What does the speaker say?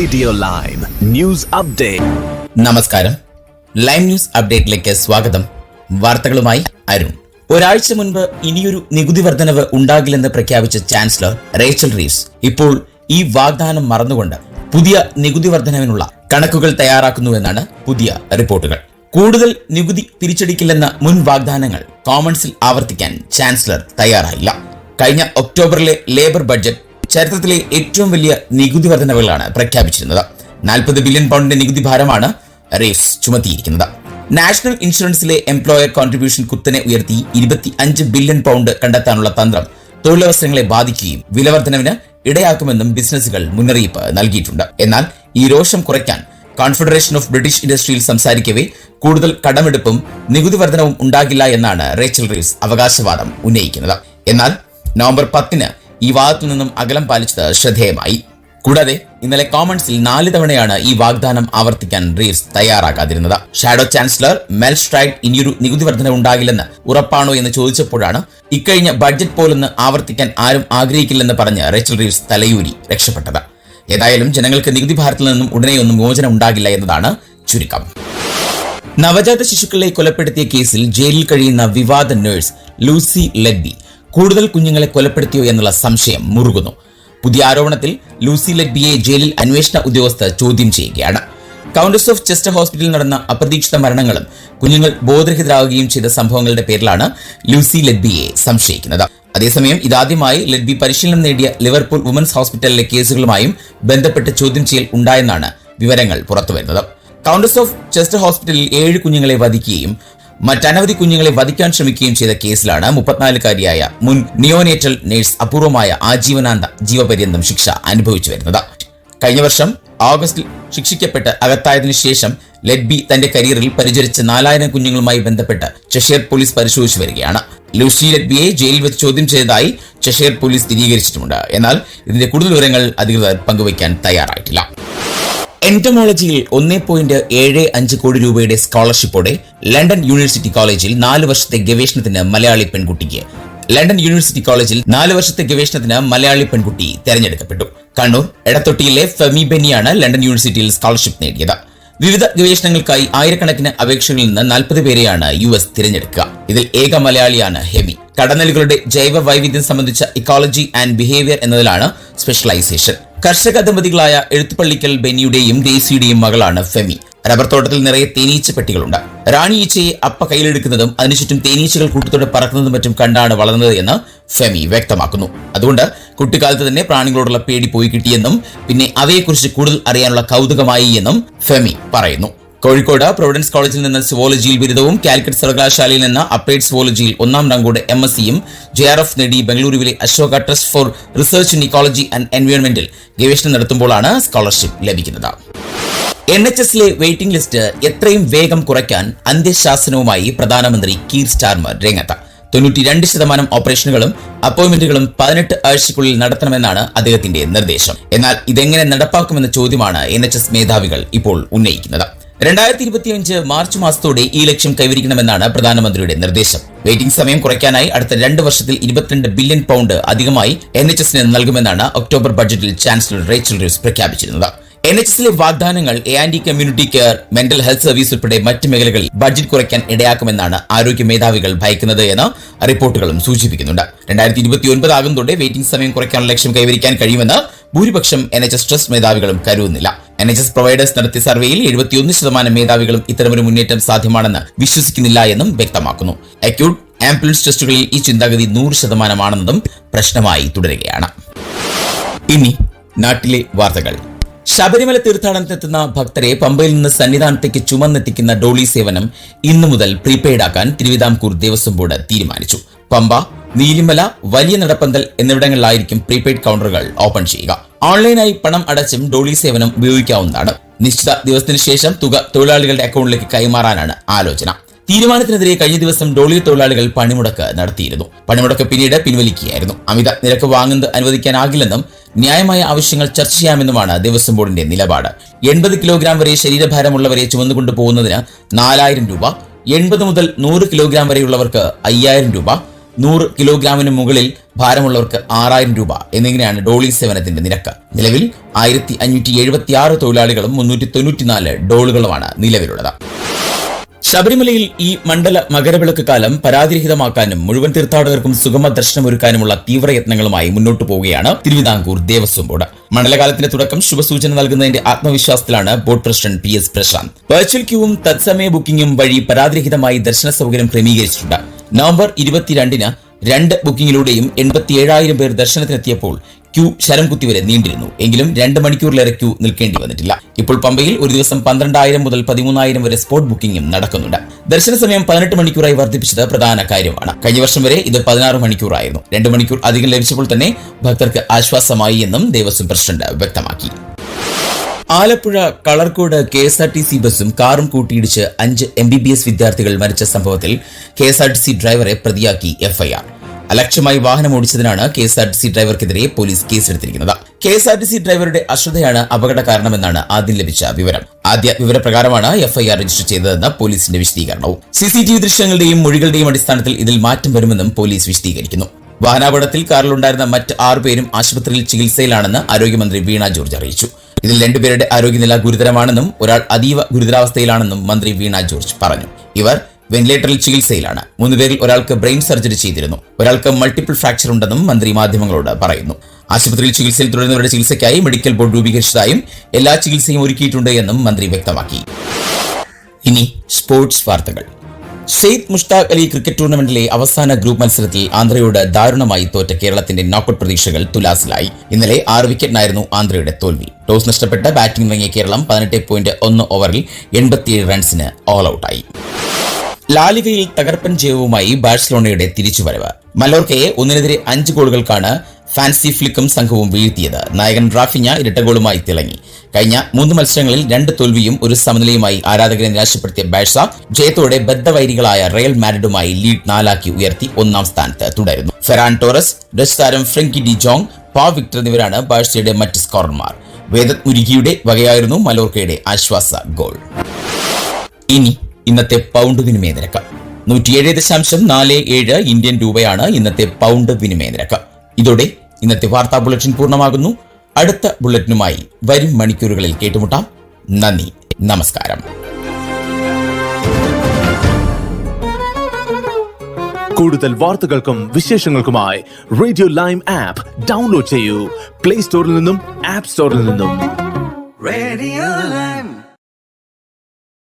Radio lime news update. നമസ്കാരം, lime news അപ്ഡേറ്റിലേക്ക് സ്വാഗതം. വാർത്തകളുമായി അരുൺ. ഒരാഴ്ച മുൻപ് ഇനിയൊരു നികുതി വർധനവ് ഉണ്ടാകില്ലെന്ന് പ്രഖ്യാപിച്ച ചാൻസലർ റേച്ചൽ റീവ്സ് ഇപ്പോൾ ഈ വാഗ്ദാനം മറന്നുകൊണ്ട് പുതിയ നികുതി വർധനവിനുള്ള കണക്കുകൾ തയ്യാറാക്കുന്നുവെന്നാണ് പുതിയ റിപ്പോർട്ടുകൾ. കൂടുതൽ നികുതി തിരിച്ചടിക്കില്ലെന്ന മുൻ വാഗ്ദാനങ്ങൾ കോമൺസിൽ ആവർത്തിക്കാൻ ചാൻസലർ തയ്യാറായില്ല. കഴിഞ്ഞ ഒക്ടോബറിലെ ലേബർ ബഡ്ജറ്റ് ചരിത്രത്തിലെ ഏറ്റവും വലിയ നികുതി വർധനവുകളാണ് പ്രഖ്യാപിച്ചിരുന്നത്. 40 ബില്യൺ പൗണ്ടിന്റെ നികുതി ഭാരമാണ് റീവ്സ് ചുമത്തിയിരിക്കുന്നത്. നാഷണൽ ഇൻഷുറൻസിലെ എംപ്ലോയർ കോൺട്രിബ്യൂഷൻ കുത്തനെ ഉയർത്തി 25 ബില്യൺ പൗണ്ട് കണ്ടെത്താനുള്ള തന്ത്രം തൊഴിലവസരങ്ങളെ ബാധിക്കുകയും വിലവർധനവിന് ഇടയാക്കുമെന്നും ബിസിനസ്സുകൾ മുന്നറിയിപ്പ് നൽകിയിട്ടുണ്ട്. എന്നാൽ ഈ രോഷം കുറയ്ക്കാൻ കോൺഫെഡറേഷൻ ഓഫ് ബ്രിട്ടീഷ് ഇൻഡസ്ട്രിയിൽ സംസാരിക്കവേ കൂടുതൽ കടമെടുപ്പും നികുതി വർധനവും ഉണ്ടാകില്ല എന്നാണ് റേച്ചൽ റീവ്സ് അവകാശവാദം ഉന്നയിക്കുന്നത്. എന്നാൽ നവംബർ 10-ന് ഈ വാദത്തു നിന്നും അകലം പാലിച്ചത് ശ്രദ്ധേയമായി. കൂടാതെ ഇന്നലെ കോമൺസിൽ 4 തവണയാണ് ഈ വാഗ്ദാനം ആവർത്തിക്കാൻ റീവ്സ് തയ്യാറാകാതിരുന്നത്. ഷാഡോ ചാൻസലർ മെൽ സ്ട്രൈഡ് ഇനിയൊരു നികുതി വർധന ഉണ്ടാകില്ലെന്ന് ഉറപ്പാണോ എന്ന് ചോദിച്ചപ്പോഴാണ് ഇക്കഴിഞ്ഞ ബഡ്ജറ്റ് പോലൊന്ന് ആവർത്തിക്കാൻ ആരും ആഗ്രഹിക്കില്ലെന്ന് പറഞ്ഞ് റേച്ചൽ റീവ്സ് തലയൂരി രക്ഷപ്പെട്ടത്. ഏതായാലും ജനങ്ങൾക്ക് നികുതി ഭാരത്തിൽ നിന്നും ഉടനെയൊന്നും മോചനം ഉണ്ടാകില്ല എന്നതാണ് ചുരുക്കം. നവജാത ശിശുക്കളെ കൊലപ്പെടുത്തിയ കേസിൽ ജയിലിൽ കഴിയുന്ന വിവാദ നഴ്സ് ലൂസി ലെഡ്ബി കൂടുതൽ കുഞ്ഞുങ്ങളെ കൊലപ്പെടുത്തിയോ എന്നുള്ള സംശയം മുറുകുന്നു. പുതിയ ആരോപണത്തിൽ ലൂസി ലെഡ്ബിയെ ജയിലിൽ അന്വേഷണ ഉദ്യോഗസ്ഥർ ചോദ്യം ചെയ്യുകയാണ്. കൗണ്ടസ് ഓഫ് ചെസ്റ്റർ ഹോസ്പിറ്റലിൽ നടന്ന അപ്രതീക്ഷിത മരണങ്ങളും കുഞ്ഞുങ്ങൾ ബോധരഹിതരാകുകയും ചെയ്ത സംഭവങ്ങളുടെ പേരിലാണ് ലൂസി ലെഡ്ബിയെ സംശയിക്കുന്നത്. അതേസമയം ഇതാദ്യമായി ലെഡ്ബി പരിശീലനം നേടിയ ലിവർപൂൾ വുമൻസ് ഹോസ്പിറ്റലിലെ കേസുകളുമായും ബന്ധപ്പെട്ട് ചോദ്യം ചെയ്യൽ ഉണ്ടായെന്നാണ് വിവരങ്ങൾ പുറത്തുവരുന്നത്. കൗണ്ടസ് ഓഫ് ചെസ്റ്റർ ഹോസ്പിറ്റലിൽ 7 കുഞ്ഞുങ്ങളെ വധിക്കുകയും മറ്റനവധി കുഞ്ഞുങ്ങളെ വധിക്കാൻ ശ്രമിക്കുകയും ചെയ്ത കേസിലാണ് 34-കാരിയായ മുൻ നിയോനേറ്റൽ നഴ്സ് അപൂർവമായ ആജീവനാന്ത ജീവപര്യന്തം ശിക്ഷ അനുഭവിച്ചു വരുന്നത്. കഴിഞ്ഞ വർഷം ഓഗസ്റ്റിൽ ശിക്ഷിക്കപ്പെട്ട് അകത്തായതിനു ശേഷം ലെഡ്ബി തന്റെ കരിയറിൽ പരിചരിച്ച 4000 കുഞ്ഞുങ്ങളുമായി ബന്ധപ്പെട്ട് ചെഷയർ പോലീസ് പരിശോധിച്ചു വരികയാണ്. ലൂസി ലെഡ്ബിയെ ജയിലിൽ വെച്ച് ചോദ്യം ചെയ്തതായി ചെഷയർ പോലീസ് സ്ഥിരീകരിച്ചിട്ടുമുണ്ട്. എന്നാൽ ഇതിന്റെ കൂടുതൽ വിവരങ്ങൾ അധികൃതർ പങ്കുവയ്ക്കാൻ തയ്യാറായിട്ടില്ല. എന്റമോളജിയിൽ 1.75 കോടി രൂപയുടെ സ്കോളർഷിപ്പോടെ ലണ്ടൻ യൂണിവേഴ്സിറ്റി കോളേജിൽ 4 വർഷത്തെ ഗവേഷണത്തിന് മലയാളി പെൺകുട്ടിക്ക് ലണ്ടൻ യൂണിവേഴ്സിറ്റി കോളേജിൽ 4 വർഷത്തെ ഗവേഷണത്തിന് മലയാളി പെൺകുട്ടി തെരഞ്ഞെടുക്കപ്പെട്ടു. കണ്ണൂർ എടത്തൊട്ടിയിലെ ഫെമി ബെന്നിയാണ് ലണ്ടൻ യൂണിവേഴ്സിറ്റിയിൽ സ്കോളർഷിപ്പ് നേടിയത്. വിവിധ ഗവേഷണങ്ങൾക്കായി ആയിരക്കണക്കിന് അപേക്ഷകളിൽ നിന്ന് 40 പേരെയാണ് US തിരഞ്ഞെടുക്കുക. ഇതിൽ ഏക മലയാളിയാണ് ഹെമി. കടന്നലുകളുടെ ജൈവ വൈവിധ്യം സംബന്ധിച്ച ഇക്കോളജി ആൻഡ് ബിഹേവിയർ എന്നതിലാണ് സ്പെഷ്യലൈസേഷൻ. കർഷക ദമ്പതികളായ എഴുത്തുപള്ളിക്കൽ ബെന്നിയുടെയും ഡേസിയുടെയും മകളാണ് ഫെമി. റബ്ബർ തോട്ടത്തിൽ നിറയെ തേനീച്ച പെട്ടികളുണ്ട്. റാണി ഈച്ചയെ അപ്പ കയ്യിലെടുക്കുന്നതും അതിനുചുറ്റും തേനീച്ചകൾ കൂട്ടത്തോടെ പറക്കുന്നതും മറ്റും കണ്ടാണ് വളർന്നത് എന്ന് ഫെമി വ്യക്തമാക്കുന്നു. അതുകൊണ്ട് കുട്ടിക്കാലത്ത് തന്നെ പ്രാണികളോടുള്ള പേടി പോയി കിട്ടിയെന്നും പിന്നെ അവയെക്കുറിച്ച് കൂടുതൽ അറിയാനുള്ള കൗതുകമായി എന്നും ഫെമി പറയുന്നു. കോഴിക്കോട് പ്രൊവിഡൻസ് കോളേജിൽ നിന്ന് സുവോളജിയിൽ ബിരുദവും കാലിക്കറ്റ് സർവകലാശാലയിൽ നിന്ന് അപ്ലൈഡ് സുവോളജിയിൽ 1ാം റാങ്കോടെ MScയും JRF നേടി ബംഗളൂരുവിലെ Ashoka trust for research in ecology and എൻവയോൺമെന്റിൽ ഗവേഷണം നടത്തുമ്പോഴാണ് സ്കോളർഷിപ്പ് ലഭിക്കുന്നത്. NHSലെ വെയിറ്റിംഗ് ലിസ്റ്റ് എത്രയും വേഗം കുറയ്ക്കാൻ അന്ത്യശാസനവുമായി പ്രധാനമന്ത്രി കീർ സ്റ്റാർമർ രംഗത്ത്. 92% ഓപ്പറേഷനുകളും അപ്പോയിന്റ്മെന്റുകളും 18 ആഴ്ചയ്ക്കുള്ളിൽ നടത്തണമെന്നാണ് അദ്ദേഹത്തിന്റെ നിർദ്ദേശം. എന്നാൽ ഇതെങ്ങനെ നടപ്പാക്കുമെന്ന ചോദ്യമാണ് NHS മേധാവികൾ ഇപ്പോൾ ഉന്നയിക്കുന്നത്. 2025 മാർച്ച് മാസത്തോടെ ഈ ലക്ഷ്യം കൈവരിക്കണമെന്നാണ് പ്രധാനമന്ത്രിയുടെ നിർദ്ദേശം. വെയിറ്റിംഗ് സമയം കുറയ്ക്കാനായി അടുത്ത 2 വർഷത്തിൽ 22 ബില്യൺ പൗണ്ട് അധികമായി NHSന് നൽകുമെന്നാണ് ഒക്ടോബർ ബഡ്ജറ്റിൽ ചാൻസലർ റേച്ചൽ റീവ്സ് പ്രഖ്യാപിച്ചിരുന്നത്. NHSലെ വാഗ്ദാനങ്ങൾ A&E community care, mental health service ഉൾപ്പെടെ മറ്റ് മേഖലകളിൽ ബഡ്ജറ്റ് കുറയ്ക്കാൻ ഇടയാക്കുമെന്നാണ് ആരോഗ്യ മേധാവികൾ ഭയക്കുന്നത് എന്ന് റിപ്പോർട്ടുകളും സൂചിപ്പിക്കുന്നുണ്ട്. 2029 ആകുന്നതോടെ വെയിറ്റിംഗ് സമയം കുറയ്ക്കാനുള്ള ലക്ഷ്യം കൈവരിക്കാൻ കഴിയുമെന്ന് ഭൂരിപക്ഷം NHS ട്രസ്റ്റ് മേധാവികളും കരുതുന്നില്ല. NHS പ്രൊവൈഡേഴ്സ് നടത്തിയ സർവേയിൽ 71% മേധാവികളും ഇത്തരമൊരു മുന്നേറ്റം സാധ്യമാണെന്ന് വിശ്വസിക്കുന്നില്ല എന്നും വ്യക്തമാക്കുന്നു. അക്യൂട്ട് ആംബുലൻസ് ടെസ്റ്റുകളിൽ ഈ ചിന്താഗതി 100% ആണെന്നതും പ്രശ്നമായി തുടരുകയാണ്. ഇനി നാട്ടിലെ വാർത്തകൾ. ശബരിമല തീർത്ഥാടനത്തിനെത്തുന്ന ഭക്തരെ പമ്പയിൽ നിന്ന് സന്നിധാനത്തേക്ക് ചുമന്നെത്തിക്കുന്ന ഡോളി സേവനം ഇന്നു മുതൽ പ്രീപെയ്ഡ് ആക്കാൻ തിരുവിതാംകൂർ ദേവസ്വം ബോർഡ് തീരുമാനിച്ചു. പമ്പ, നീലിമല, വലിയ നടപ്പന്തൽ എന്നിവിടങ്ങളിലായിരിക്കും പ്രീപെയ്ഡ് കൗണ്ടറുകൾ ഓപ്പൺ ചെയ്യുക. ഓൺലൈനായി പണം അടച്ചും ഡോളി സേവനം ഉപയോഗിക്കാവുന്നതാണ്. നിശ്ചിത ദിവസത്തിനു ശേഷം തുക തൊഴിലാളികളുടെ അക്കൗണ്ടിലേക്ക് കൈമാറാനാണ് ആലോചന. തീരുമാനത്തിനെതിരെ കഴിഞ്ഞ ദിവസം ഡോളി തൊഴിലാളികൾ പണിമുടക്ക് നടത്തിയിരുന്നു. പണിമുടക്ക് പിന്നീട് പിൻവലിക്കുകയായിരുന്നു. അമിത നിരക്ക് വാങ്ങുന്നത് അനുവദിക്കാനാകില്ലെന്നും ന്യായമായ ആവശ്യങ്ങൾ ചർച്ച ചെയ്യാമെന്നുമാണ് ദേവസ്വം ബോർഡിന്റെ നിലപാട്. 80 കിലോഗ്രാം വരെ ശരീരഭാരമുള്ളവരെ ചുമന്നുകൊണ്ടു പോകുന്നതിന് 4000 രൂപ, 80 മുതൽ 100 കിലോഗ്രാം വരെയുള്ളവർക്ക് 5000 രൂപ, 100 കിലോഗ്രാമിന് മുകളിൽ ഭാരമുള്ളവർക്ക് 6000 രൂപ എന്നിങ്ങനെയാണ് ഡോളി സേവനത്തിന്റെ നിരക്ക്. നിലവിൽ 1576 തൊഴിലാളികളും 394 ഡോളുകളുമാണ് നിലവിലുള്ളത്. ശബരിമലയിൽ ഈ മണ്ഡല മകരവിളക്ക് കാലം പരാതിരഹിതമാക്കാനും മുഴുവൻ തീർത്ഥാടകർക്കും സുഗമ ദർശനമൊരുക്കാനുമുള്ള തീവ്രയത്നങ്ങളുമായി മുന്നോട്ടു പോവുകയാണ് തിരുവിതാംകൂർ ദേവസ്വം ബോർഡ്. മണ്ഡലകാലത്തിന്റെ തുടക്കം ശുഭസൂചന നൽകുന്നതിന്റെ ആത്മവിശ്വാസത്തിലാണ് board president PS Prashanth. Virtual ക്യൂവും തത്സമയ ബുക്കിംഗും വഴി പരാതിരഹിതമായി ദർശന സൗകര്യം ക്രമീകരിച്ചിട്ടുണ്ട്. നവംബർ 22-ന് 2 ബുക്കിംഗിലൂടെയും 87,000 പേർ ദർശനത്തിനെത്തിയപ്പോൾ ക്യൂ ശരം കുത്തിവരെ നീണ്ടിരുന്നു. എങ്കിലും 2 മണിക്കൂറിലേറെ ക്യൂ നിൽക്കേണ്ടി വന്നിട്ടില്ല. ഇപ്പോൾ പമ്പയിൽ ഒരു ദിവസം 12,000 മുതൽ 13,000 വരെ സ്പോട്ട് ബുക്കിംഗും നടക്കുന്നുണ്ട്. ദർശന സമയം 18 മണിക്കൂറായി വർദ്ധിപ്പിച്ചത് പ്രധാന കാര്യമാണ്. കഴിഞ്ഞ വർഷം വരെ ഇത് 16 മണിക്കൂറായിരുന്നു. 2 മണിക്കൂർ അധികം ലഭിച്ചപ്പോൾ തന്നെ ഭക്തർക്ക് ആശ്വാസമായി എന്നും ദേവസ്വം പ്രസിഡന്റ് വ്യക്തമാക്കി. ആലപ്പുഴ കളർക്കോട് KSRTC ബസും കാറും കൂട്ടിയിടിച്ച് 5 MBBS വിദ്യാർത്ഥികൾ മരിച്ച സംഭവത്തിൽ KSRTC ഡ്രൈവറെ പ്രതിയാക്കി FIR. അലക്ഷ്യമായി വാഹനം ഓടിച്ചതിനാണ് KSRTC ഡ്രൈവർക്കെതിരെ പോലീസ് കേസെടുത്തിരിക്കുന്നത്. KSRTC ഡ്രൈവറുടെ അശ്രദ്ധയാണ് അപകട കാരണമെന്നാണ് ആദ്യം ലഭിച്ച വിവരം. ആദ്യ വിവരപ്രകാരമാണ് FIR രജിസ്റ്റർ ചെയ്തതെന്ന് പോലീസിന്റെ വിശദീകരണവും. CCTV ദൃശ്യങ്ങളുടെയും മൊഴികളുടെയും അടിസ്ഥാനത്തിൽ ഇതിൽ മാറ്റം വരുമെന്നും പോലീസ് വിശദീകരിക്കുന്നു. വാഹനാപകടത്തിൽ കാറിലുണ്ടായിരുന്ന മറ്റ് 6 പേരും ആശുപത്രിയിൽ ചികിത്സയിലാണെന്ന് ആരോഗ്യമന്ത്രി വീണ ജോർജ് അറിയിച്ചു. ഇതിൽ 2 പേരുടെ ആരോഗ്യനില ഗുരുതരമാണെന്നും ഒരാൾ അതീവ ഗുരുതരാവസ്ഥയിലാണെന്നും മന്ത്രി വീണ ജോർജ് പറഞ്ഞു. ഇവർ വെന്റിലേറ്ററിൽ ചികിത്സയിലാണ്. 3 പേരിൽ ഒരാൾക്ക് ബ്രെയിൻ സർജറി ചെയ്തിരുന്നു. ഒരാൾക്ക് മൾട്ടിപ്പിൾ ഫ്രാക്ചർ ഉണ്ടെന്നും മന്ത്രി മാധ്യമങ്ങളോട് പറയുന്നു. ആശുപത്രിയിൽ ചികിത്സയിൽ തുടരുന്നവരുടെ ചികിത്സയ്ക്കായി മെഡിക്കൽ ബോർഡ് രൂപീകരിച്ചതായും എല്ലാ ചികിത്സയും ഒരുക്കിയിട്ടുണ്ട് എന്നും മന്ത്രി വ്യക്തമാക്കി. ഇനി സ്പോർട്സ് വാർത്തകൾ. ഷെയ്ഖ് മുഷ്താഖ് അലി ക്രിക്കറ്റ് ടൂർണമെന്റിലെ അവസാന ഗ്രൂപ്പ് മത്സരത്തിൽ ആന്ധ്രയോട് ദാരുണമായി തോറ്റ കേരളത്തിന്റെ നോക്കൌട്ട് പ്രതീക്ഷകൾ തുലാസിലായി. ഇന്നലെ 6 വിക്കറ്റിനായിരുന്നു ആന്ധ്രയുടെ തോൽവി. ടോസ് നഷ്ടപ്പെട്ട് ബാറ്റിംഗ് ഇറങ്ങിയ കേരളം 18.1 ഓവറിൽ 87 റൺസിന് ഓൾ ഔട്ടായി. ലാലിഗയിൽ തകർപ്പൻ ജയവുമായി ബാഴ്സലോണയുടെ തിരിച്ചുവരവ്. മലോർക്കയെ 1-5 ഗോളുകൾക്കാണ് ഫാൻസി ഫ്ലിക്കും സംഘവും വീഴ്ത്തിയത്. നായകൻ റാഫിഞ്ഞ ഇരട്ട ഗോളുമായി തിളങ്ങി. കഴിഞ്ഞ 3 മത്സരങ്ങളിൽ 2 തോൽവിയും 1 സമനിലയുമായി ആരാധകരെ നിരാശപ്പെടുത്തിയ ബാഴ്സ ജയത്തോടെ ബദ്ധവൈരികളായ റയൽ മാഡ്രിഡുമായി ലീഡ് 4 ഉയർത്തി 1-ാം സ്ഥാനത്ത് തുടരുന്നു. ഫെറാൻ ടോറസ്, ഡച്ച് താരം Frenkie D Jong, pav Victor എന്നിവരാണ് ബാഴ്സയുടെ മറ്റ് സ്കോറർമാർ. വേദത് മുരികിയുടെ വകയായിരുന്നു മലോർക്കയുടെ ആശ്വാസ ഗോൾ. ഇനി ഇന്നത്തെ പൗണ്ട് വിനിമയ നിരക്ക് 107.47 ഇന്ത്യൻ രൂപയാണ് ഇന്നത്തെ പൗണ്ട് വിനിമയ നിരക്ക്. ഇതോടെ ഇന്നത്തെ വാർത്താ ബുള്ളറ്റിൻ പൂർണ്ണമാകുന്നു. അടുത്ത ബുള്ളറ്റിനുമായി വരും മണിക്കൂറുകളിൽ കേട്ടുമുട്ടാം. നന്ദി, നമസ്കാരം. കൂടുതൽ വാർത്തകൾക്കും വിശേഷങ്ങൾക്കുമായി റേഡിയോ ലൈം ആപ്പ് ഡൗൺലോഡ് ചെയ്യൂ. പ്ലേ സ്റ്റോറിൽ നിന്നും ആപ്പ് സ്റ്റോറിൽ നിന്നും. Radio Lime.